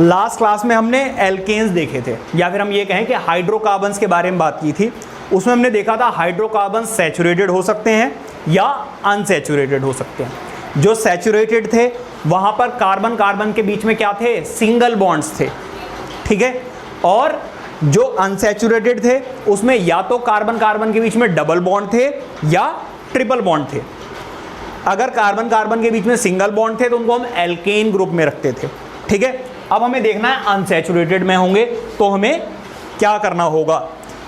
Last class में हमने alkanes देखे थे, या फिर हम ये कहें कि हाइड्रोकार्बन्स के बारे में बात की थी। उसमें हमने देखा था हाइड्रोकार्बन सैचुरेटेड हो सकते हैं या अनसैचुरेटेड हो सकते हैं। जो सैचुरेटेड थे वहाँ पर कार्बन कार्बन के बीच में क्या थे, सिंगल बॉन्ड्स थे, ठीक है। और जो अनसैचुरेटेड थे उसमें या तो कार्बन कार्बन के बीच में डबल बॉन्ड थे या ट्रिपल बॉन्ड थे। अगर कार्बन कार्बन के बीच में सिंगल बॉन्ड थे तो उनको हम एल्केन ग्रुप में रखते थे, ठीक है। अब हमें देखना है अनसैचुरेटेड में होंगे तो हमें क्या करना होगा।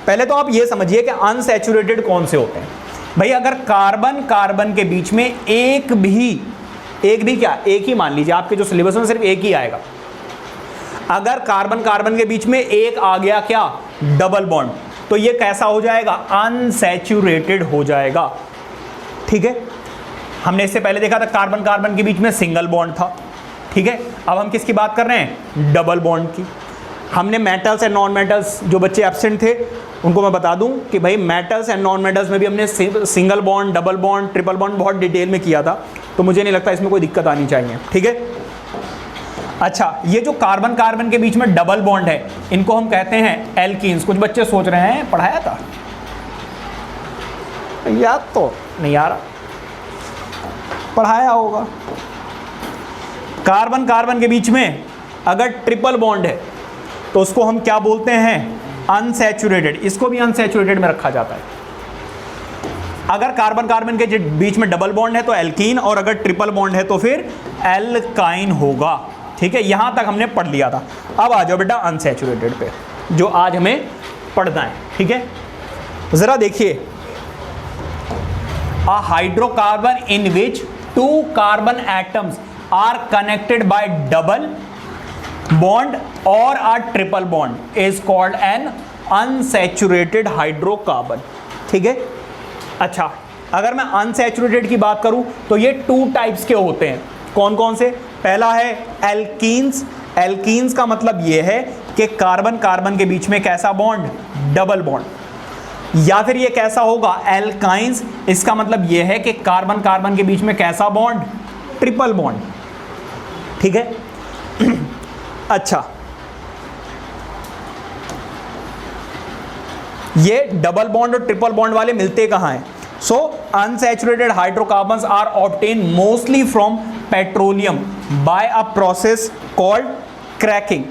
पहले तो आप ये समझिए कि अनसैचुरेटेड कौन से होते हैं भाई। अगर कार्बन कार्बन के बीच में एक भी क्या, एक ही मान लीजिए, आपके जो सिलेबस में सिर्फ एक ही आएगा। अगर कार्बन कार्बन के बीच में एक आ गया क्या, डबल बॉन्ड, तो ये कैसा हो जाएगा, अनसैचुरेटेड हो जाएगा, ठीक है। हमने इससे पहले देखा था कार्बन कार्बन के बीच में सिंगल बॉन्ड था, ठीक है। अब हम किसकी बात कर रहे हैं, डबल बॉन्ड की। हमने मेटल्स एंड नॉन मेटल्स, जो बच्चे एब्सेंट थे उनको मैं बता दूं कि भाई मेटल्स एंड नॉन मेटल्स में भी हमने single bond, double bond, triple bond बहुत डिटेल में किया था, तो मुझे नहीं लगता इसमें कोई दिक्कत आनी चाहिए, ठीक है। अच्छा, ये जो कार्बन कार्बन के बीच में डबल बॉन्ड है इनको हम कहते हैं एल्कीन्स। कुछ बच्चे सोच रहे हैं पढ़ाया था, याद तो नहीं आ रहा, पढ़ाया होगा। कार्बन कार्बन के बीच में अगर ट्रिपल बॉन्ड है तो उसको हम क्या बोलते हैं, अनसैचुरेटेड। इसको भी अनसैचुरेटेड में रखा जाता है। अगर कार्बन कार्बन के बीच में डबल बॉन्ड है तो एल्कीन, और अगर ट्रिपल बॉन्ड है तो फिर एल्काइन होगा, ठीक है। यहां तक हमने पढ़ लिया था। अब आ जाओ बेटा अनसैचुरेटेड पे, जो आज हमें पढ़ना है, ठीक है। जरा देखिए, a hydrocarbon in which two carbon atoms are connected by double bond or a triple bond is called an unsaturated hydrocarbon, ठीक है। अच्छा, अगर मैं अनसैचुरेटेड की बात करूं तो ये टू टाइप्स के होते हैं। कौन कौन से, पहला है एल्कीन्स। एल्कीन्स का मतलब ये है कि कार्बन कार्बन के बीच में कैसा बॉन्ड, डबल बॉन्ड। या फिर ये कैसा होगा, एल्काइंस। इसका मतलब ये है कि कार्बन कार्बन के बीच में कैसा बॉन्ड, ट्रिपल बॉन्ड, ठीक है। अच्छा, ये डबल बॉन्ड और ट्रिपल बॉन्ड वाले मिलते कहां हैं। So unsaturated hydrocarbons are obtain mostly from petroleum by a process called cracking.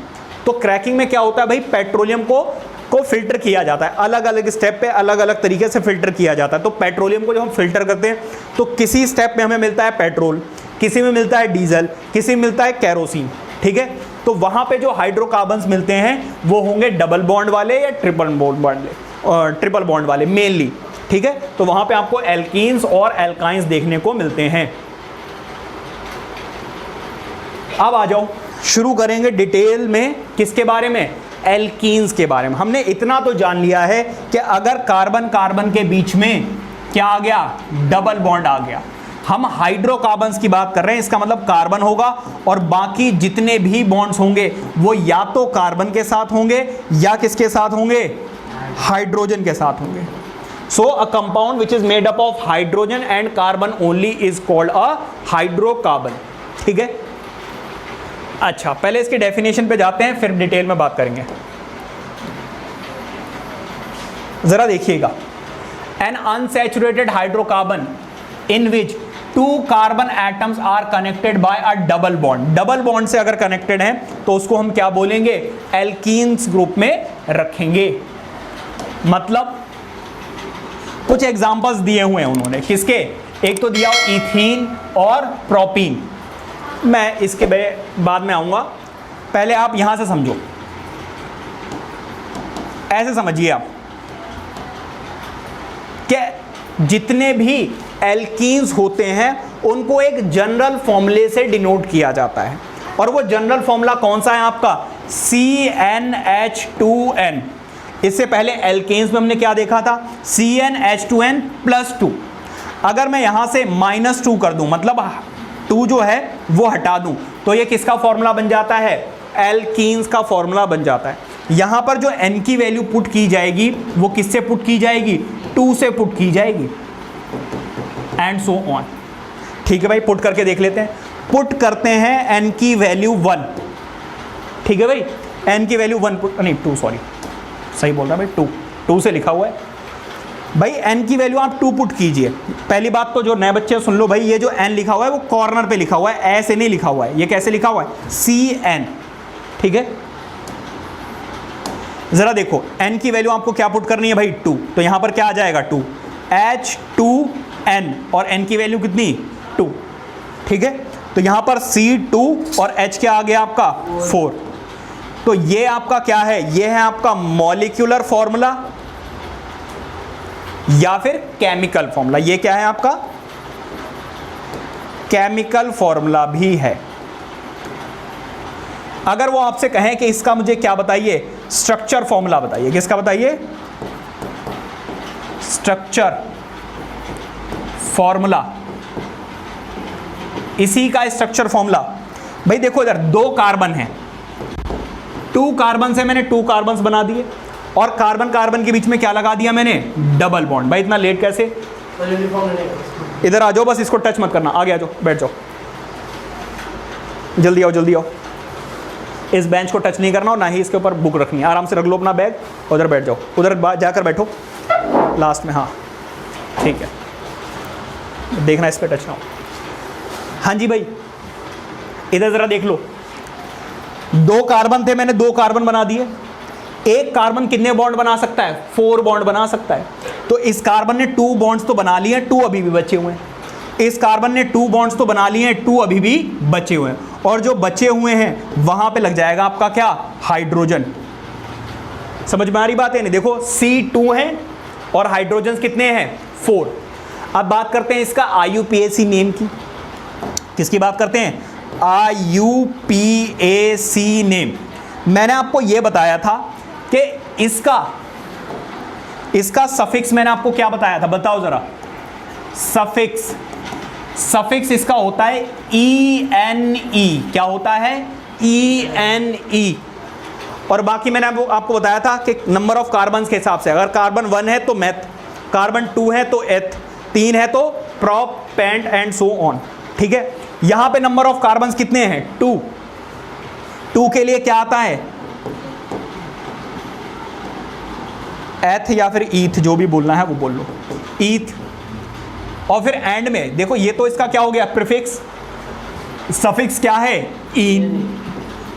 तो क्रैकिंग में क्या होता है भाई, पेट्रोलियम को फिल्टर किया जाता है, अलग अलग स्टेप पे अलग अलग तरीके से फिल्टर किया जाता है। तो पेट्रोलियम को जब हम फिल्टर करते हैं तो किसी स्टेप में हमें मिलता है पेट्रोल, किसी में मिलता है डीजल, किसी में मिलता है केरोसिन, ठीक है। तो वहां पे जो हाइड्रोकार्बन्स मिलते हैं वो होंगे डबल बॉन्ड वाले या ट्रिपल बॉन्ड वाले मेनली, ठीक है। तो वहां पे आपको एल्कीन्स और एल्काइंस देखने को मिलते हैं। अब आ जाओ, शुरू करेंगे डिटेल में किसके बारे में, एल्कीन्स के बारे में। हमने इतना तो जान लिया है कि अगर कार्बन कार्बन के बीच में क्या आ गया, डबल बॉन्ड आ गया, हम हाइड्रोकार्बन्स की बात कर रहे हैं। इसका मतलब कार्बन होगा और बाकी जितने भी बॉन्ड्स होंगे वो या तो कार्बन के साथ होंगे या किसके साथ होंगे, हाइड्रोजन के साथ होंगे। So a compound which is made up of hydrogen and carbon only is called a hydrocarbon, ठीक है। अच्छा, पहले इसकी डेफिनेशन पे जाते हैं, फिर डिटेल में बात करेंगे। जरा देखिएगा, an unsaturated hydrocarbon in which two carbon atoms are connected by a double bond. Double bond से अगर कनेक्टेड हैं तो उसको हम क्या बोलेंगे, एल्कीन्स ग्रुप में रखेंगे। मतलब कुछ एग्जांपल्स दिए हुए हैं उन्होंने, किसके, एक तो दिया इथीन और प्रोपीन। मैं इसके बाद में आऊंगा, पहले आप यहां से समझो, ऐसे समझिए आप कि जितने भी एल्कीन्स होते हैं उनको एक जनरल फॉर्मूले से डिनोट किया जाता है, और वो जनरल फॉर्मूला कौन सा है आपका, CnH2n। इससे पहले एल्केन्स में हमने क्या देखा था, CnH2n+2। अगर मैं यहां से -2 कर दूं, मतलब 2 जो है वो हटा दूं, तो ये किसका फॉर्मूला बन जाता है, एल्कीन्स का फॉर्मूला बन जाता है। यहां पर जो n की वैल्यू पुट की जाएगी वो किससे पुट की जाएगी, 2 से पुट की जाएगी, एंड सो ऑन। ठीक है भाई, पुट करके देख लेते हैं। पुट करते हैं n की वैल्यू 1, ठीक है भाई, n की वैल्यू 1 पुट, नहीं 2, सॉरी सही बोल रहा भाई, 2 से लिखा हुआ है भाई। n की वैल्यू आप 2 पुट कीजिए। पहली बात तो जो नए बच्चे सुन लो भाई, ये जो n लिखा हुआ है वो कॉर्नर पे लिखा हुआ है, ऐसे नहीं लिखा हुआ है। ये कैसे लिखा हुआ है? CN, ठीक है। जरा देखो n की वैल्यू आपको क्या पुट करनी है भाई? 2, तो यहां पर क्या आ जाएगा? 2 H2N, और n की वैल्यू कितनी? 2, ठीक है। तो यहां पर C2 और H क्या आ गया आपका? 4। तो ये आपका क्या है? ये है आपका मॉलिक्यूलर फॉर्मूला या फिर केमिकल फॉर्मूला। ये क्या है आपका? केमिकल फॉर्मूला भी है। अगर वो आपसे कहें कि इसका मुझे क्या बताइए? स्ट्रक्चर फॉर्मूला बताइए। किसका बताइए? स्ट्रक्चर फॉर्मूला, इसी का स्ट्रक्चर फॉर्मूला। भाई देखो इधर 2 कार्बन हैं, 2 कार्बन से मैंने 2 कार्बन्स बना दिए, और कार्बन कार्बन के बीच में क्या लगा दिया मैंने? Double bond. भाई इतना लेट कैसे? इधर आ जाओ, बस इसको टच मत करना। आगे आ जाओ, बैठ जाओ, जल्दी आओ जल्दी आओ। इस बेंच को टच नहीं करना और ना ही इसके ऊपर बुक रखनी है। आराम से रख लो अपना बैग, उधर बैठ जाओ, उधर जाकर बैठो लास्ट में। हाँ ठीक है, देखना इस पर टच ना हो। हाँ जी भाई, इधर जरा देख लो, 2 कार्बन थे, मैंने 2 कार्बन बना दिए। एक कार्बन कितने बॉन्ड बना सकता है? 4 बॉन्ड बना सकता है। तो इस कार्बन ने 2 बॉन्ड्स तो बना लिए हैं, 2 अभी भी बचे हुए हैं। इस कार्बन ने 2 बॉन्ड्स तो बना लिए हैं, 2 अभी भी बचे हुए हैं। और जो बचे हुए हैं वहां पे लग जाएगा आपका क्या? हाइड्रोजन। समझ में आ रही बात है? नहीं, देखो C2 है और हाइड्रोजन कितने हैं? 4। अब बात करते हैं इसका IUPAC नेम की। किसकी बात करते हैं? IUPAC name. मैंने आपको यह बताया था कि इसका सफिक्स मैंने आपको क्या बताया था? बताओ जरा। सफिक्स इसका होता है ENE। क्या होता है? ENE। और बाकी मैंने आपको बताया था कि नंबर ऑफ कार्बन के हिसाब से, अगर कार्बन 1 है तो मेथ, कार्बन 2 है तो एथ, 3 है तो prop, pent and so on. ठीक है, यहां पे नंबर ऑफ कार्बन कितने हैं? 2 के लिए क्या आता है? एथ या फिर ईथ, जो भी बोलना है वो बोल लो, ईथ। और फिर एंड में देखो, ये तो इसका क्या हो गया? प्रीफिक्स। सफिक्स क्या है? ईन।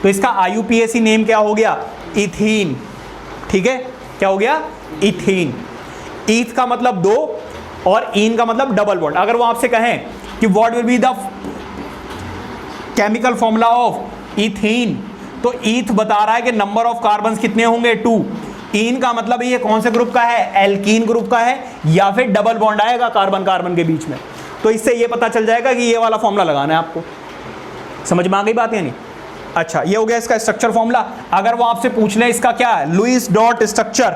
तो इसका IUPAC नेम क्या हो गया? इथीन। ठीक है, क्या हो गया? इथीन। ईथ का मतलब 2 और ईन का मतलब डबल बॉन्ड। अगर वो आपसे कहें कि what will be the chemical formula of ethene, तो ईथ बता रहा है कि नंबर ऑफ कार्बन कितने होंगे? 2। ईन का मतलब ये कौन से ग्रुप का है? एल्कीन ग्रुप का है, या फिर डबल बॉन्ड आएगा कार्बन कार्बन के बीच में। तो इससे ये पता चल जाएगा कि ये वाला फॉर्मूला लगाना है आपको। समझ में आ गई बात या नहीं? अच्छा, ये हो गया इसका स्ट्रक्चर फॉर्मूला। अगर वो आपसे पूछ ले इसका क्या है? Lewis dot structure.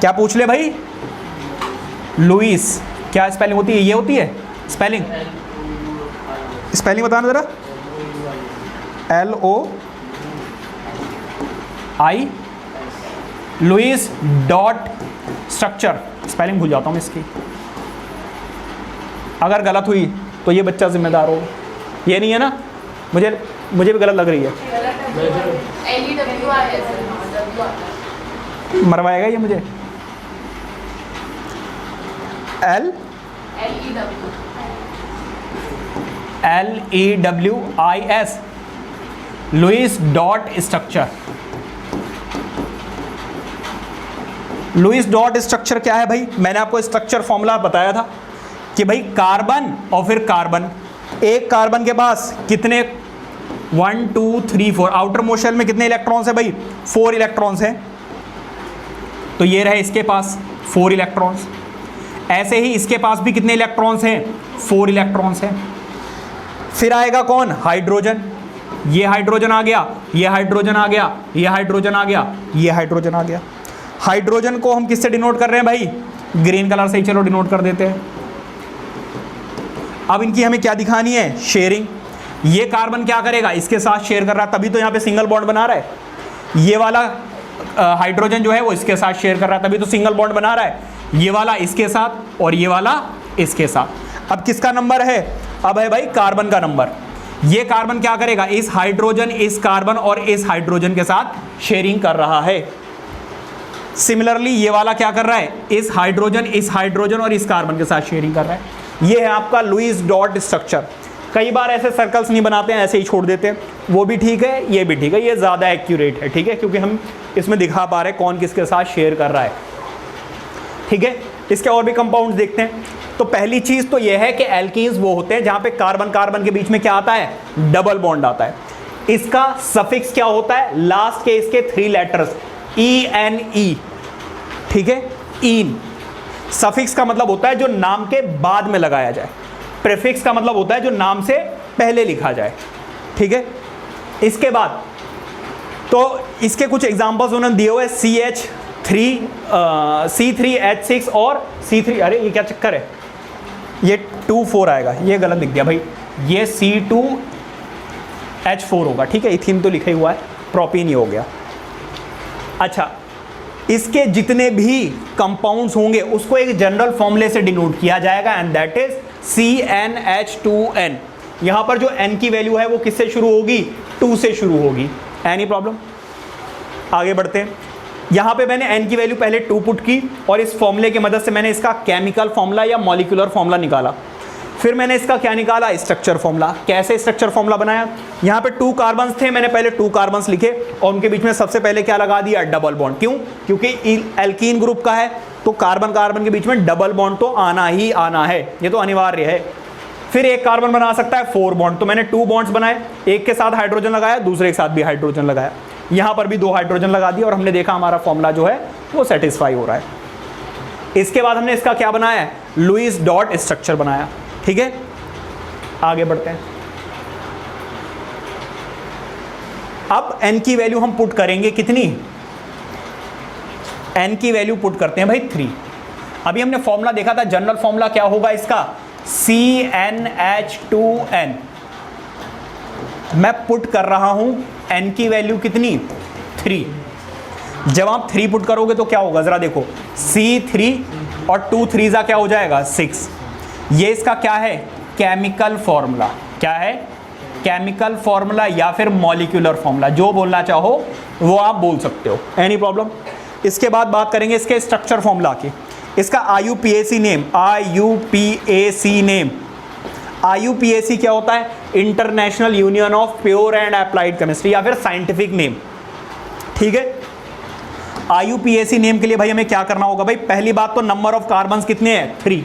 क्या पूछ ले भाई? लुईस क्या स्पेलिंग होती है? ये होती है स्पेलिंग बताना जरा। LOI, Lewis dot structure. Spelling भूल जाता हूँ इसकी, अगर गलत हुई तो ये बच्चा जिम्मेदार हो। ये नहीं है ना, मुझे भी गलत लग रही है। मरवाएगा ये मुझे। LEWIS, Lewis dot structure. Lewis dot structure क्या है भाई? मैंने आपको स्ट्रक्चर फॉर्मूला बताया था कि भाई कार्बन और फिर कार्बन, एक कार्बन के पास कितने? 1 2 3 4। आउटर मोस्ट शेल में कितने इलेक्ट्रॉन्स है भाई? 4 इलेक्ट्रॉन्स हैं। तो ये रहे इसके पास 4 इलेक्ट्रॉन्स। ऐसे ही इसके पास भी कितने इलेक्ट्रॉन्स हैं? 4 इलेक्ट्रॉन्स हैं। फिर आएगा कौन? हाइड्रोजन। ये हाइड्रोजन आ गया, ये हाइड्रोजन आ गया, ये हाइड्रोजन आ गया, ये हाइड्रोजन आ गया। हाइड्रोजन को हम किससे डिनोट कर रहे हैं भाई? ग्रीन कलर से ही चलो डिनोट कर देते हैं। अब इनकी हमें क्या दिखानी है? शेयरिंग। ये कार्बन क्या करेगा? इसके साथ शेयर कर रहा है, तभी तो यहाँ पे सिंगल बॉन्ड बना रहा है। ये वाला हाइड्रोजन जो है वो इसके साथ शेयर कर रहा है, तभी तो सिंगल बॉन्ड बना रहा है। ये वाला इसके साथ और ये वाला इसके साथ। अब किसका नंबर है? अब है भाई कार्बन का नंबर। ये कार्बन क्या करेगा, इस हाइड्रोजन, इस कार्बन और इस हाइड्रोजन के साथ शेयरिंग कर रहा है। सिमिलरली ये वाला क्या कर रहा है, इस हाइड्रोजन और इस कार्बन के साथ शेयरिंग कर रहा है। ये है आपका लुईस डॉट स्ट्रक्चर। कई बार ऐसे सर्कल्स नहीं बनाते हैं, ऐसे ही छोड़ देते हैं, वो भी ठीक है, ये भी ठीक है, ये ज़्यादा एक्यूरेट है, ठीक है, क्योंकि हम इसमें दिखा पा रहे हैं कौन किसके साथ शेयर कर रहा है, ठीक है। इसके और भी कंपाउंड्स देखते हैं। तो पहली चीज़ तो ये है कि एल्कीन्स वो होते हैं जहाँ पे कार्बन कार्बन के बीच में क्या आता है, डबल बॉन्ड आता है। इसका सफिक्स क्या होता है, लास्ट के इसके 3 लेटर्स ENE, ठीक है, ईन। सफिक्स का मतलब होता है जो नाम के बाद में लगाया जाए, प्रीफिक्स का मतलब होता है जो नाम से पहले लिखा जाए, ठीक है। इसके बाद तो इसके कुछ एग्जांपल्स उन्होंने दिए हुए C3H6 और C3, अरे ये क्या चक्कर है, ये 2,4 आएगा, ये गलत लिख दिया भाई, ये C2H4 होगा, ठीक है, इथीन तो लिखा ही हुआ है, प्रोपीन ही हो गया। अच्छा, इसके जितने भी कंपाउंड्स होंगे उसको एक जनरल फॉर्मूले से डिनोट किया जाएगा एंड दैट इज CnH2n। यहां पर जो n की वैल्यू है वो किससे शुरू होगी, 2 से शुरू होगी। एनी प्रॉब्लम, आगे बढ़ते हैं। यहां पे मैंने n की वैल्यू पहले 2 पुट की और इस फॉर्मूले की मदद से मैंने इसका केमिकल फॉर्मूला या मॉलिक्यूलर फॉर्मूला निकाला। फिर मैंने इसका क्या निकाला, स्ट्रक्चर फॉर्मूला। कैसे स्ट्रक्चर फॉर्मूला बनाया, यहाँ पे 2 कार्बन्स थे, मैंने पहले 2 कार्बन्स लिखे और उनके बीच में सबसे पहले क्या लगा दिया, डबल बॉन्ड। क्यों, क्योंकि एल्कीन ग्रुप का है तो कार्बन कार्बन के बीच में डबल बॉन्ड तो आना ही आना है, ये तो अनिवार्य है। फिर एक कार्बन बना सकता है 4 बॉन्ड, तो मैंने 2 बॉन्ड्स बनाए, एक के साथ हाइड्रोजन लगाया, दूसरे के साथ भी हाइड्रोजन लगाया, यहाँ पर भी 2 हाइड्रोजन लगा दिया और हमने देखा हमारा फॉर्मूला जो है वो सेटिस्फाई हो रहा है। इसके बाद हमने इसका क्या बनाया है, लुईस डॉट स्ट्रक्चर बनाया, ठीक है। आगे बढ़ते हैं। अब n की वैल्यू हम पुट करेंगे कितनी, n की वैल्यू पुट करते हैं भाई 3। अभी हमने फॉर्मूला देखा था, जनरल फॉर्मूला क्या होगा इसका, CnH2n। मैं पुट कर रहा हूं n की वैल्यू कितनी, 3। जब आप 3 पुट करोगे तो क्या होगा, जरा देखो, C3 और 2 3 क्या हो जाएगा, 6। ये इसका क्या है, केमिकल फॉर्मूला। क्या है, केमिकल फॉर्मूला या फिर मॉलिक्यूलर फॉर्मूला, जो बोलना चाहो वो आप बोल सकते हो, एनी प्रॉब्लम। इसके बाद बात करेंगे इसके स्ट्रक्चर फॉर्मूला की। इसका IUPAC name, IUPAC name, IUPAC क्या होता है, international union of pure and applied chemistry, या फिर साइंटिफिक नेम, ठीक है। IUPAC नेम के लिए भाई हमें क्या करना होगा, भाई पहली बात तो नंबर ऑफ कार्बन्स कितने हैं, 3।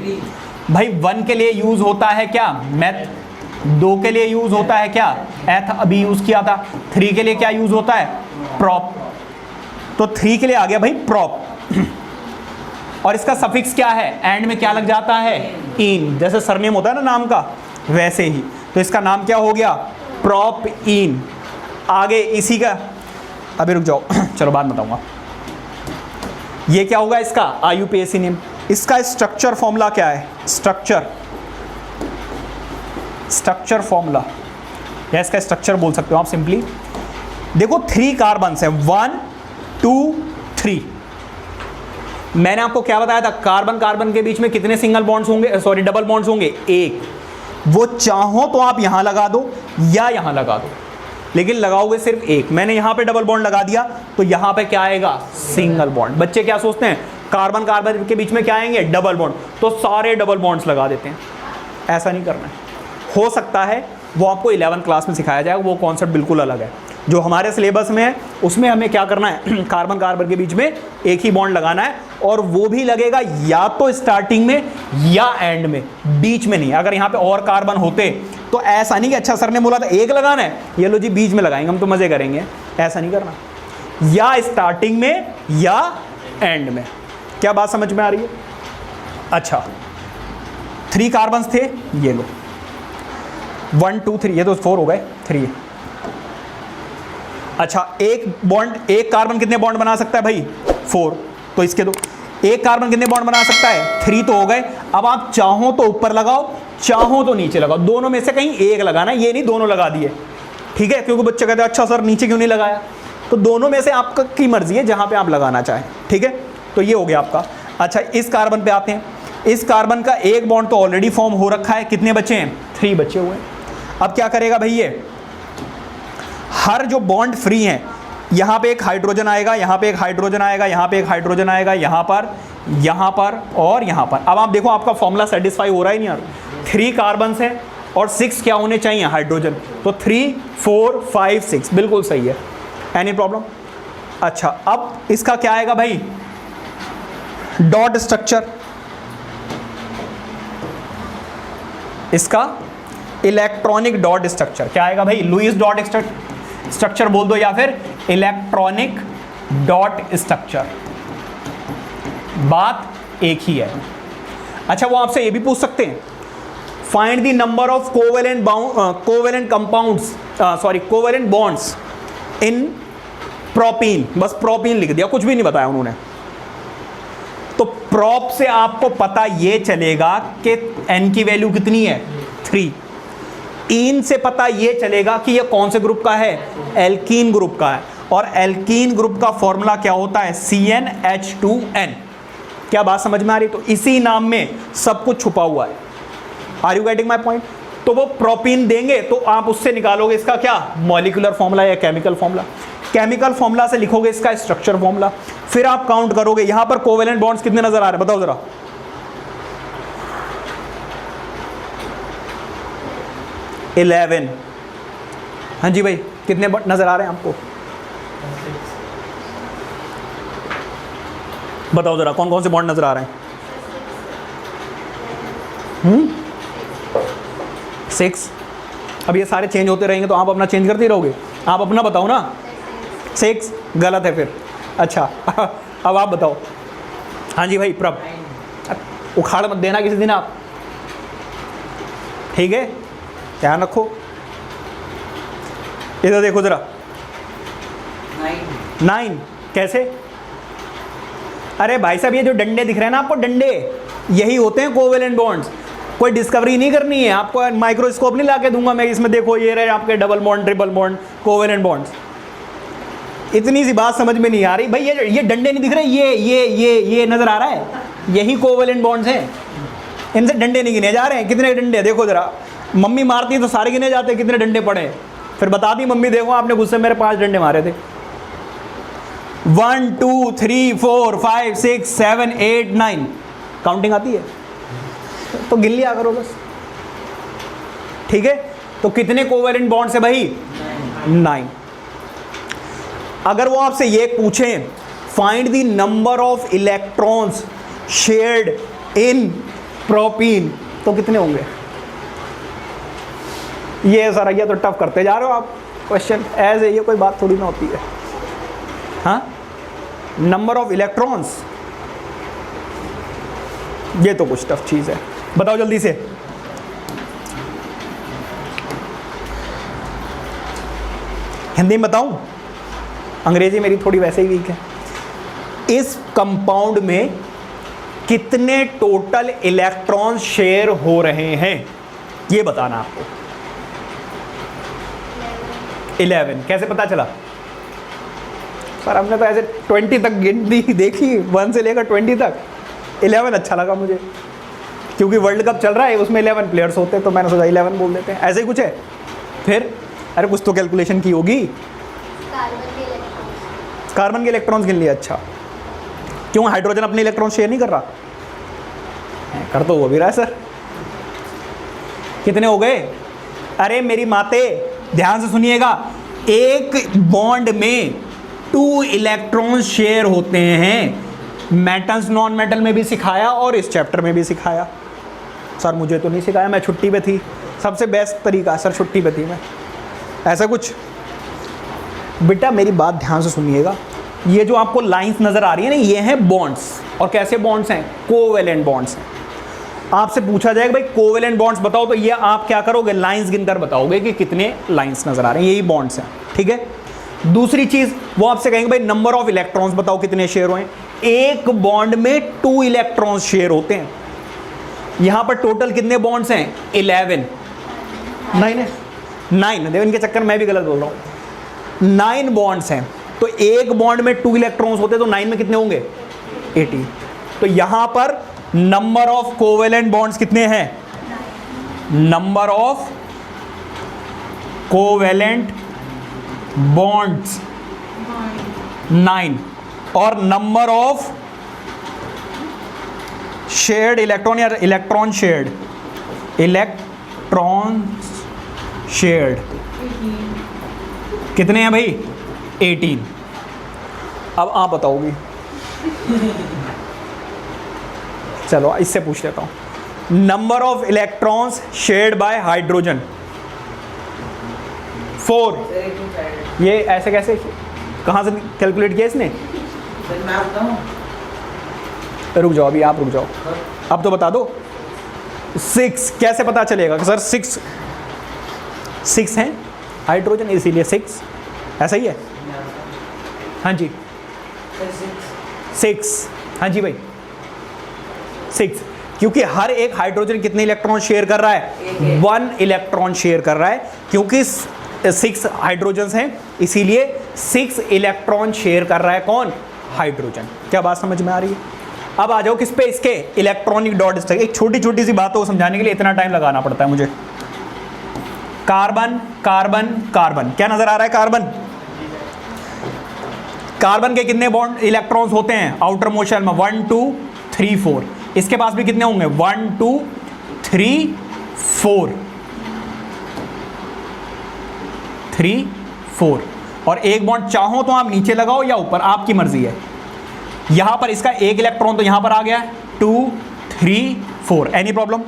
भाई 1 के लिए यूज होता है क्या, मेथ। 2 के लिए यूज होता है क्या, एथ, अभी यूज किया था। 3 के लिए क्या यूज होता है, प्रॉप। तो 3 के लिए आ गया भाई प्रॉप। और इसका सफिक्स क्या है, एंड में क्या लग जाता है, इन। जैसे सरनेम होता है ना नाम का, वैसे ही। तो इसका नाम क्या हो गया, प्रॉप इन। आगे इसी का, अभी रुक जाओ चलो बाद बताऊंगा। ये क्या होगा इसका IUPAC नेम। इसका स्ट्रक्चर फॉर्मूला क्या है, स्ट्रक्चर फॉर्मूला, या इसका स्ट्रक्चर बोल सकते हो आप सिंपली। देखो 3 कार्बन्स हैं, 1 2 3। मैंने आपको क्या बताया था, कार्बन कार्बन के बीच में कितने सिंगल बॉन्ड्स होंगे, सॉरी डबल बॉन्ड्स होंगे, 1। वो चाहो तो आप यहां लगा दो या यहां लगा दो, लेकिन लगाओगे सिर्फ 1। मैंने यहां पे डबल बॉन्ड लगा दिया तो यहां पे क्या आएगा, सिंगल बॉन्ड। बच्चे क्या सोचते हैं, कार्बन कार्बन के बीच में क्या आएंगे, डबल बॉन्ड, तो सारे डबल बॉन्ड्स लगा देते हैं। ऐसा नहीं करना है। हो सकता है वो आपको 11th क्लास में सिखाया जाएगा, वो कॉन्सेप्ट बिल्कुल अलग है। जो हमारे सिलेबस में है उसमें हमें क्या करना है, कार्बन कार्बन के बीच में एक ही बॉन्ड लगाना है, और वो भी लगेगा या तो स्टार्टिंग में या एंड में, बीच में नहीं। अगर यहाँ पे और कार्बन होते तो ऐसा नहीं कि अच्छा सर ने बोला था 1 लगाना है, ये लो जी बीच में लगाएंगे हम तो मजे करेंगे, ऐसा नहीं करना। या स्टार्टिंग में या एंड में। क्या बात समझ में आ रही है। अच्छा 3 कार्बन्स थे, ये लो 1 2 3, ये तो 4 हो गए, 3। अच्छा एक बॉन्ड, एक कार्बन कितने बॉन्ड बना सकता है भाई, 4। तो इसके दो, एक कार्बन कितने बॉन्ड बना सकता है, 3 तो हो गए। अब आप चाहो तो ऊपर लगाओ, चाहो तो नीचे लगाओ, दोनों में से कहीं एक लगाना, ये नहीं दोनों लगा दिए, ठीक है। क्योंकि बच्चे कहते हैं अच्छा सर नीचे क्यों नहीं लगाया, तो दोनों में से आपका की मर्जी है जहां पे आप लगाना चाहें, ठीक है। तो ये हो गया आपका। अच्छा इस कार्बन पे आते हैं। इस कार्बन का एक बॉन्ड तो ऑलरेडी फॉर्म हो रखा है, कितने बचे हैं, 3 बचे हुए हैं। अब क्या करेगा भाई, ये हर जो बॉन्ड फ्री हैं, यहाँ पे एक हाइड्रोजन आएगा, यहाँ पे एक हाइड्रोजन आएगा, यहाँ पे एक हाइड्रोजन आएगा, यहाँ पर और यहाँ पर। अब आप देखो आपका फॉर्मूला सेटिस्फाई हो रहा है नहीं यार। 3 कार्बन्स हैं और 6 क्या होने चाहिए, हाइड्रोजन। तो 3 4 5 6 बिल्कुल सही है। Any problem? अच्छा, अब इसका क्या आएगा भाई, डॉट स्ट्रक्चर। इसका इलेक्ट्रॉनिक डॉट स्ट्रक्चर क्या आएगा भाई, लुईस डॉट स्ट्रक्चर बोल दो या फिर इलेक्ट्रॉनिक डॉट स्ट्रक्चर, बात एक ही है। अच्छा, वो आपसे ये भी पूछ सकते हैं, find the number of covalent compounds, covalent bonds in propene. बस प्रोपीन लिख दिया, कुछ भी नहीं बताया उन्होंने। तो प्रोप से आपको पता ये चलेगा कि n की वैल्यू कितनी है, 3। इन से पता ये चलेगा कि ये कौन से ग्रुप का है, एल्कीन ग्रुप का है। और एल्कीन ग्रुप का फॉर्मूला क्या होता है, CnH2n। क्या बात समझ में आ रही? तो इसी नाम में सब कुछ छुपा हुआ है। Are you getting my point? तो वो प्रोपीन देंगे तो आप उससे निकालोगे इसका क्या, मॉलिक्यूलर फॉर्मूला या केमिकल फॉर्मूला। केमिकल फॉर्मूला से लिखोगे इसका स्ट्रक्चर फॉर्मूला, फिर आप काउंट करोगे यहां पर कोवेलेंट बॉन्ड्स कितने नजर आ रहे हैं, बताओ जरा। 11। हाँ जी भाई, कितने नजर आ रहे हैं आपको, बताओ जरा, कौन कौन से बॉन्ड नजर आ रहे हैं? 6। अब ये सारे चेंज होते रहेंगे तो आप अपना चेंज करते रहोगे, आप अपना बताओ ना। 6 गलत है फिर। अच्छा अब आप बताओ। हाँ जी भाई प्रभ, उखाड़ मत देना किसी दिन आप, ठीक है, ध्यान रखो। इधर देखो जरा, 9 कैसे? अरे भाई साहब, ये जो डंडे दिख रहे हैं ना आपको, डंडे यही होते हैं कोवेलेंट बॉन्ड्स। कोई डिस्कवरी नहीं करनी है आपको, माइक्रोस्कोप नहीं ला के दूंगा मैं, इसमें देखो ये रहे आपके double bond, triple bond, covalent bonds. इतनी सी बात समझ में नहीं आ रही भाई, ये डंडे नहीं दिख रहे, ये नजर आ रहा है, यही कोवेलेंट बॉन्ड्स हैं। इनसे डंडे नहीं गिने जा रहे हैं। कितने डंडे देखो जरा, मम्मी मारती है तो सारे गिने जाते हैं कितने डंडे पड़े, फिर बता दी मम्मी देखो आपने गुस्से मेरे 5 डंडे मारे थे। 1 2 3 4 5 6 7 8 9 काउंटिंग आती है तो गिन लिया करो बस, ठीक है। तो कितने कोवेलेंट बॉन्ड्स है भाई, 9। अगर वो आपसे ये पूछें find the number of electrons shared in propene, तो कितने होंगे? ये सर ये तो टफ करते जा रहे हो आप क्वेश्चन, ऐसे ये कोई बात थोड़ी ना होती है। हाँ, नंबर ऑफ इलेक्ट्रॉन्स, ये तो कुछ टफ चीज है, बताओ जल्दी से। हिंदी में बताऊं, अंग्रेजी मेरी थोड़ी वैसे ही वीक है। इस कंपाउंड में कितने टोटल इलेक्ट्रॉन शेयर हो रहे हैं, ये बताना आपको। 11 कैसे पता चला? सर हमने तो ऐसे 20 तक गिनती देखी, 1 से लेकर 20 तक। 11 अच्छा लगा मुझे, क्योंकि वर्ल्ड कप चल रहा है, उसमें 11 प्लेयर्स होते हैं, तो मैंने सोचा 11 बोल देते हैं, ऐसे ही कुछ है। फिर अरे कुछ तो कैलकुलेशन की होगी। कार्बन के इलेक्ट्रॉन्स गिन लिए, अच्छा। क्यों, हाइड्रोजन अपने इलेक्ट्रॉन शेयर नहीं कर रहा? कर तो वो भी रहा है सर। कितने हो गए? अरे मेरी माते ध्यान से सुनिएगा, एक बॉन्ड में 2 इलेक्ट्रॉन शेयर होते हैं। मेटल्स नॉन मेटल में भी सिखाया और इस चैप्टर में भी सिखाया। सर मुझे तो नहीं सिखाया, मैं छुट्टी पे थी। सबसे बेस्ट तरीका सर, छुट्टी पे थी मैं, ऐसा कुछ। बेटा मेरी बात ध्यान से सुनिएगा, ये जो आपको लाइंस नजर आ रही है ना, ये हैं बॉन्ड्स। और कैसे बॉन्ड्स हैं? कोवेलेंट बॉन्ड्स हैं। आपसे पूछा जाएगा भाई कोवेलेंट बॉन्ड्स बताओ, तो ये आप क्या करोगे, लाइंस गिनकर बताओगे कि कितने लाइंस नजर आ रहे हैं, यही बॉन्ड्स हैं, ठीक है। दूसरी चीज वो आपसे कहेंगे भाई नंबर ऑफ इलेक्ट्रॉन्स बताओ कितने शेयर हुए। एक बॉन्ड में 2 इलेक्ट्रॉन्स शेयर होते हैं। यहां पर टोटल कितने बॉन्ड्स हैं? 11। 9 है, 9 देखो, इनके चक्कर मैं भी गलत बोल रहा हूं। 9 बॉन्ड्स हैं, तो एक बॉन्ड में 2 इलेक्ट्रॉन्स होते हैं, तो 9 में कितने होंगे? 18। तो यहां पर नंबर ऑफ कोवेलेंट बॉन्ड्स कितने हैं? नंबर ऑफ कोवेलेंट बॉन्ड्स 9 और नंबर ऑफ शेयर्ड इलेक्ट्रॉन या इलेक्ट्रॉन शेयर्ड कितने हैं भाई? 18। अब आप बताओगे। चलो इससे पूछ लेता हूं। Number of electrons shared by hydrogen 4। ये ऐसे कैसे, कहां से कैलकुलेट किया इसने? रुक जाओ अभी, आप रुक जाओ, अब तो बता दो। 6 कैसे पता चलेगा कि सर 6 हैं हाइड्रोजन, इसीलिए 6, ऐसा ही है? हाँ जी 6, हाँ जी भाई 6, क्योंकि हर एक हाइड्रोजन कितने इलेक्ट्रॉन शेयर कर रहा है? 1 इलेक्ट्रॉन शेयर कर रहा है, क्योंकि 6 हाइड्रोजन्स हैं, इसीलिए 6 इलेक्ट्रॉन शेयर कर रहा है कौन? हाइड्रोजन। क्या बात समझ में आ रही है? अब आ जाओ किस पे? इसके इलेक्ट्रॉनिक डॉट स्ट्रक्चर। एक छोटी छोटी सी बातों को समझाने के लिए इतना टाइम लगाना पड़ता है मुझे। कार्बन कार्बन कार्बन, क्या नजर आ रहा है? कार्बन, कार्बन के कितने बॉन्ड इलेक्ट्रॉन्स होते हैं आउटर मोस्ट शेल में? 1 2 3 4। इसके पास भी कितने होंगे? 1 2 3 4 और एक बॉन्ड चाहो तो आप नीचे लगाओ या ऊपर, आपकी मर्जी है। यहां पर इसका एक इलेक्ट्रॉन तो यहां पर आ गया है, 2 3 4, एनी प्रॉब्लम?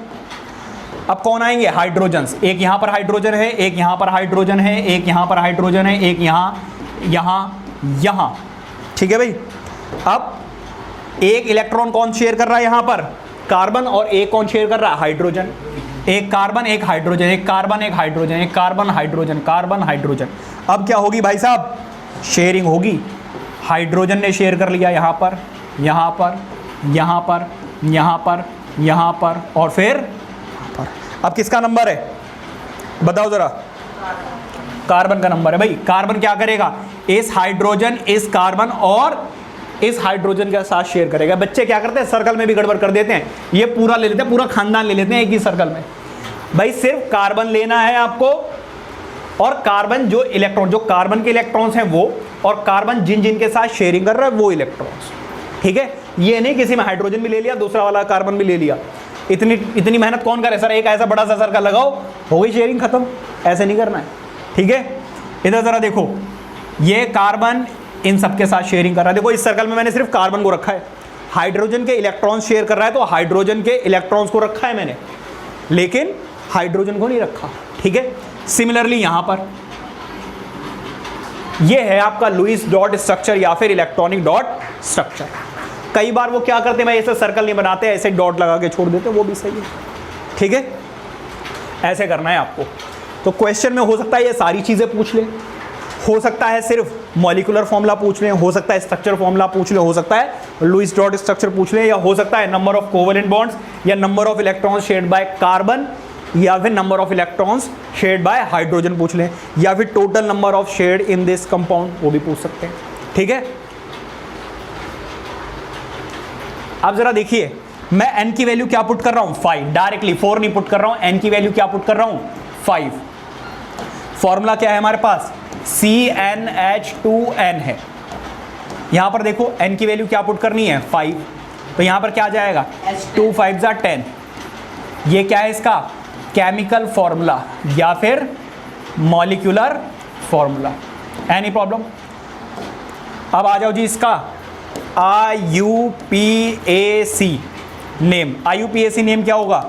अब कौन आएंगे? हाइड्रोजन्स। एक यहां पर हाइड्रोजन है, एक यहां पर हाइड्रोजन है, एक यहां पर हाइड्रोजन है, एक यहां। ठीक है भाई। अब एक इलेक्ट्रॉन कौन शेयर कर रहा है यहां पर? कार्बन। और एक कौन शेयर कर रहा है? हाइड्रोजन। एक कार्बन एक हाइड्रोजन, एक कार्बन एक हाइड्रोजन, एक कार्बन हाइड्रोजन, कार्बन हाइड्रोजन। अब क्या होगी भाई साहब? शेयरिंग होगी। हाइड्रोजन ने शेयर कर लिया यहां पर, यहां पर, यहां पर, यहां पर, यहां पर और फिर यहां पर। अब किसका नंबर है बताओ जरा? कार्बन का नंबर है भाई। कार्बन क्या करेगा? इस हाइड्रोजन, इस कार्बन और इस हाइड्रोजन के साथ शेयर करेगा। बच्चे क्या करते हैं? सर्कल में भी गड़बड़ कर देते हैं। ये पूरा ले लेते हैं, पूरा खानदान ले लेते हैं एक ही सर्कल में। भाई सिर्फ कार्बन लेना है आपको, और कार्बन जो इलेक्ट्रॉन, जो कार्बन के इलेक्ट्रॉन्स हैं वो, और कार्बन जिन जिन के साथ शेयरिंग कर रहा है वो इलेक्ट्रॉन्स। ठीक है? ये नहीं किसी में हाइड्रोजन भी ले लिया, दूसरा वाला कार्बन भी ले लिया। इतनी मेहनत कौन करे? सर एक ऐसा बड़ा सा सर्कल लगाओ, हो गई शेयरिंग खत्म। ऐसे नहीं करना है। ठीक है? इधर जरा देखो, ये कार्बन इन सबके साथ शेयरिंग कर रहा है। देखो इस सर्कल में मैंने सिर्फ कार्बन को रखा है। हाइड्रोजन के इलेक्ट्रॉन शेयर कर रहा है तो हाइड्रोजन के इलेक्ट्रॉन्स को रखा है मैंने, लेकिन हाइड्रोजन को नहीं रखा। ठीक है? सिमिलरली यहां पर ये है आपका लुईस डॉट स्ट्रक्चर या फिर इलेक्ट्रॉनिक डॉट स्ट्रक्चर। कई बार वो क्या करते हैं, मैं ऐसे सर्कल नहीं बनाते, ऐसे डॉट लगा के छोड़ देते, वो भी सही है। ठीक है? ऐसे करना है आपको। तो क्वेश्चन में हो सकता है ये सारी चीजें पूछ ले, हो सकता है सिर्फ मॉलिक्यूलर फॉर्मूला पूछ लें, हो सकता है स्ट्रक्चर फॉर्मूला पूछ लें, हो सकता है लुईस डॉट स्ट्रक्चर पूछ लें, या हो सकता है नंबर ऑफ कोवेलेंट बॉन्ड्स, या number of electrons shared by carbon, या फिर number of electrons shared by hydrogen पूछ लें, या फिर total number of shared in this compound, वो भी पूछ सकते हैं। ठीक है? अब जरा देखिए, मैं n की वैल्यू क्या पुट कर रहा हूं? 5। डायरेक्टली 4 नहीं पुट कर रहा हूं, n की वैल्यू क्या पुट कर रहा हूं? 5। फॉर्मूला क्या है हमारे पास? CnH2n है। यहां पर देखो n की वैल्यू क्या पुट करनी है? 5। तो यहां पर क्या आ जाएगा? 2 5 जा 10। ये क्या है इसका? केमिकल फॉर्मूला या फिर मॉलिक्यूलर फॉर्मूला। Any problem? अब आ जाओ जी इसका IUPAC नेम। IUPAC नेम क्या होगा?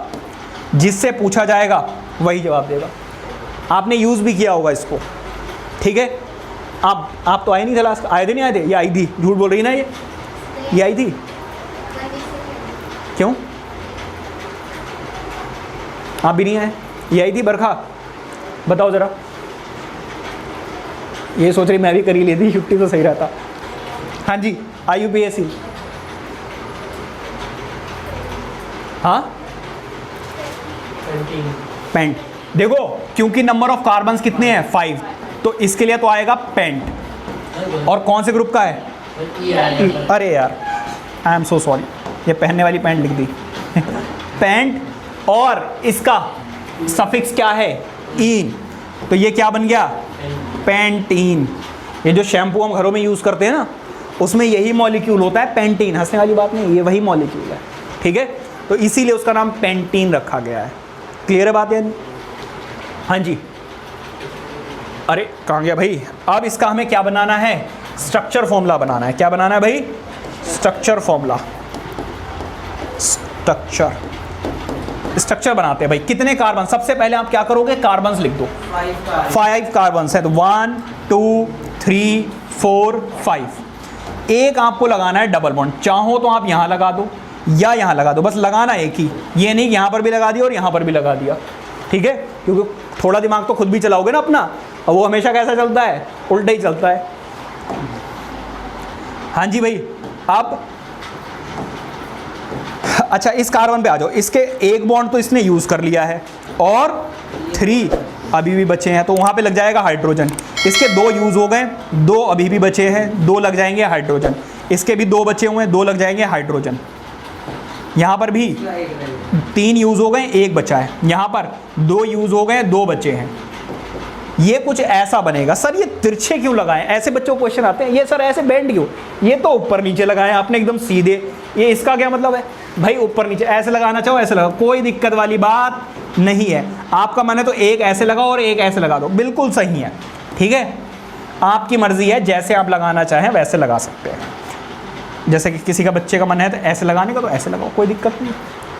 जिससे पूछा जाएगा वही जवाब देगा। आपने यूज भी किया होगा इसको। ठीक है? आप तो आए नहीं थे लास्ट, आए थे नहीं आए थे? ये आई थी, झूठ बोल रही ना ये आई थी। क्यों आप भी नहीं आए? ये आई थी बरखा, बताओ जरा। ये सोच रही मैं भी कर ही लेती, छुट्टी तो सही रहता। हाँ जी IUPAC। हाँ पेंट। देखो क्योंकि नंबर ऑफ कार्बन्स कितने हैं? 5, तो इसके लिए तो आएगा पेंट। और कौन से ग्रुप का है? अरे यार आई एम सो सॉरी, ये पहनने वाली पैंट लिख दी पेंट। और इसका सफिक्स क्या है? ईन। तो ये क्या बन गया, पेंटीन। ये जो शैम्पू हम घरों में यूज़ करते हैं ना, उसमें यही मॉलिक्यूल होता है पेंटीन, हंसने वाली बात नहीं, ये वही मॉलिक्यूल है, ठीक है। तो इसीलिए उसका नाम पेंटीन रखा गया है। क्लियर है बात यानी? हाँ जी, अरे कहाँ गया भाई। अब इसका हमें क्या बनाना है, स्ट्रक्चर फॉर्मूला बनाना है। क्या बनाना है भाई, स्ट्रक्चर फॉर्मूला। स्ट्रक्चर बनाते हैं भाई। कितने कार्बन, सबसे पहले आप क्या करोगे, कार्बन्स लिख दो। 5 कार्बन्स है, तो 1 2 3 4 5। एक आपको लगाना है डबल बॉन्ड, चाहो तो आप यहाँ लगा दो या यहाँ लगा दो, बस लगाना एक ही, ये नहीं कि यहाँ पर भी लगा दिया और यहाँ पर भी लगा दिया, ठीक है। क्योंकि थोड़ा दिमाग तो खुद भी चलाओगे ना अपना, और वो हमेशा कैसा चलता है, उल्टा ही चलता है। हाँ जी भाई। अब अच्छा, इस कार्बन पे आ जाओ। इसके एक बॉन्ड तो इसने यूज़ कर लिया है और 3 अभी भी बचे हैं, तो वहाँ पे लग जाएगा हाइड्रोजन। इसके 2 यूज़ हो गए, 2 अभी भी बचे हैं, 2 लग जाएंगे हाइड्रोजन। इसके भी 2 बचे हुए हैं, 2 लग जाएंगे हाइड्रोजन। यहाँ पर भी 3 यूज़ हो गए, 1 बचा है। यहाँ पर 2 यूज़ हो गए, 2 बचे हैं। ये कुछ ऐसा बनेगा। सर ये तिरछे क्यों लगाए, ऐसे बच्चों को क्वेश्चन आते हैं, ये सर ऐसे बेंड क्यों, ये तो ऊपर नीचे लगाए आपने एकदम सीधे, ये इसका क्या मतलब है भाई। ऊपर नीचे ऐसे लगाना चाहो ऐसे लगाओ, कोई दिक्कत वाली बात नहीं है। आपका मन है तो एक ऐसे लगाओ और एक ऐसे लगा दो, बिल्कुल सही है, ठीक है। आपकी मर्जी है, जैसे आप लगाना चाहें वैसे लगा सकते हैं। जैसे कि किसी का बच्चे का मन है तो ऐसे लगाने का, तो ऐसे लगाओ, कोई दिक्कत नहीं,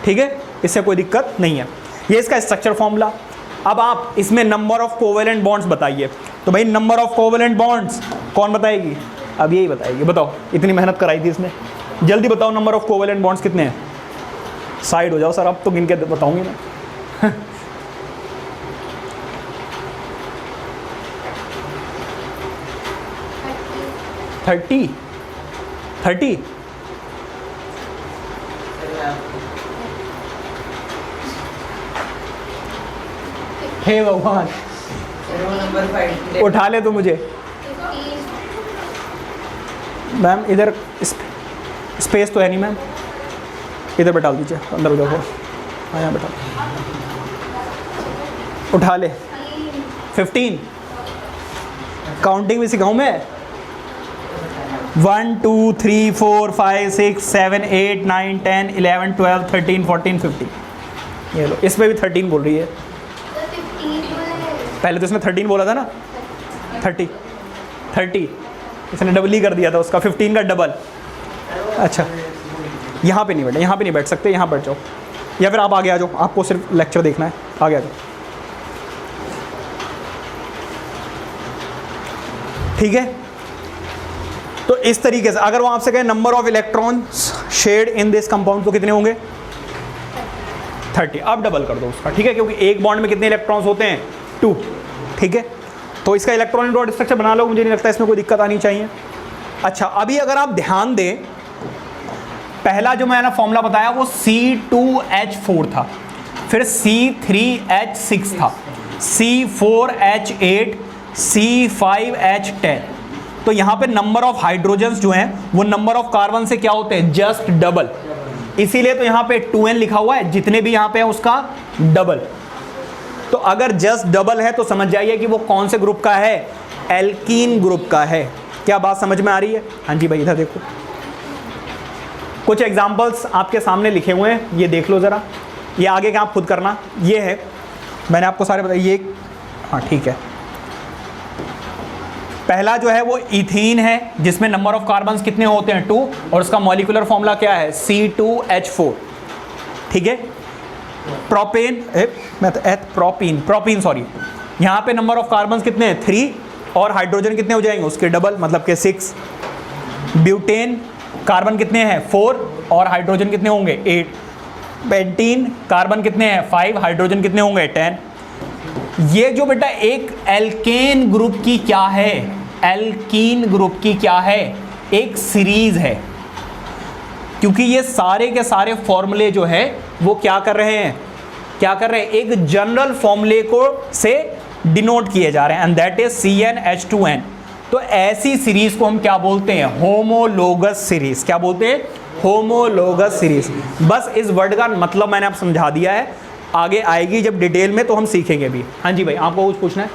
ठीक है, इससे कोई दिक्कत नहीं है। ये इसका स्ट्रक्चर फॉर्मूला। अब आप इसमें नंबर ऑफ कोवेलेंट बॉन्ड्स बताइए। तो भाई नंबर ऑफ कोवेलेंट बॉन्ड्स कौन बताएगी, अब यही बताएगी। बताओ, इतनी मेहनत कराई थी इसने, जल्दी बताओ नंबर ऑफ कोवेलेंट बॉन्ड्स कितने हैं। साइड हो जाओ सर, अब तो गिन के बताऊंगी मैं। 30 हे भगवान, उठा ले तो मुझे। मैम इधर स्पेस तो है नहीं मैम, इधर बैठा दीजिए, अंदर हो जाओ। हाँ यहाँ बैठा, उठा ले। 15 काउंटिंग भी सिखाऊं मैं। 1 2 3 4 5 6 7 8 9 10 11 12 13 14 15। ये लो, इसमें भी 13 बोल रही है। पहले तो इसने 13 बोला था ना, 30 इसने डबल ही कर दिया था उसका, 15 का डबल। अच्छा यहाँ पे नहीं बैठे, यहाँ पे नहीं बैठ सकते, यहाँ बैठ जाओ, या फिर आप आगे आ जाओ, आपको सिर्फ लेक्चर देखना है, आगे आ जाओ, ठीक है। तो इस तरीके से अगर वो आपसे कहे number of electrons shared in this compound, तो कितने होंगे, 30। अब डबल कर दो उसका, ठीक है, क्योंकि एक बॉन्ड में कितने इलेक्ट्रॉन्स होते हैं, 2, ठीक है। तो इसका इलेक्ट्रॉनिक डॉट स्ट्रक्चर बना लो, मुझे नहीं लगता इसमें कोई दिक्कत आनी चाहिए। अच्छा, अभी अगर आप ध्यान दें, पहला जो मैंने फॉर्मूला बताया वो C2H4 था, फिर C3H6 था, C4H8, C5H10। तो यहाँ पे नंबर ऑफ हाइड्रोजन्स जो हैं वो नंबर ऑफ कार्बन से क्या होते हैं, जस्ट डबल। इसीलिए तो यहाँ पे 2n लिखा हुआ है, जितने भी यहाँ पे है उसका डबल। तो अगर जस्ट डबल है तो समझ जाइए कि वो कौन से ग्रुप का है, एल्कीन ग्रुप का है। क्या बात समझ में आ रही है? हाँ जी भाई, इधर देखो, कुछ एग्जाम्पल्स आपके सामने लिखे हुए हैं, ये देख लो ज़रा। ये आगे का आप खुद करना, ये है, मैंने आपको सारे बताए, ये हाँ ठीक है। पहला जो है वो इथीन है, जिसमें नंबर ऑफ कार्बन्स कितने होते हैं, 2, और उसका मॉलिक्यूलर फॉर्मूला क्या है, C2H4, ठीक है। प्रोपेन, प्रोपीन सॉरी, यहाँ पे नंबर ऑफ कार्बन्स कितने हैं, 3, और हाइड्रोजन कितने हो जाएंगे उसके डबल, मतलब के 6। ब्यूटेन कार्बन कितने हैं, 4, और हाइड्रोजन कितने होंगे, 8। पेंटीन कार्बन कितने हैं, 5, हाइड्रोजन कितने होंगे, 10। ये जो बेटा एक एल्केन ग्रुप की क्या है, एल्कीन ग्रुप की क्या है, एक सीरीज है। क्योंकि ये सारे के सारे फॉर्मूले जो है वो क्या कर रहे हैं, एक जनरल फॉर्मूले को से डिनोट किए जा रहे हैं, एंड दैट इज CnH2n। तो ऐसी सीरीज को हम क्या बोलते हैं, होमोलोगस सीरीज। क्या बोलते हैं, होमोलोगस सीरीज। बस इस वर्ड का मतलब मैंने आप समझा दिया है, आगे आएगी जब डिटेल में तो हम सीखेंगे भी। हाँ जी भाई, आपको कुछ पूछना है?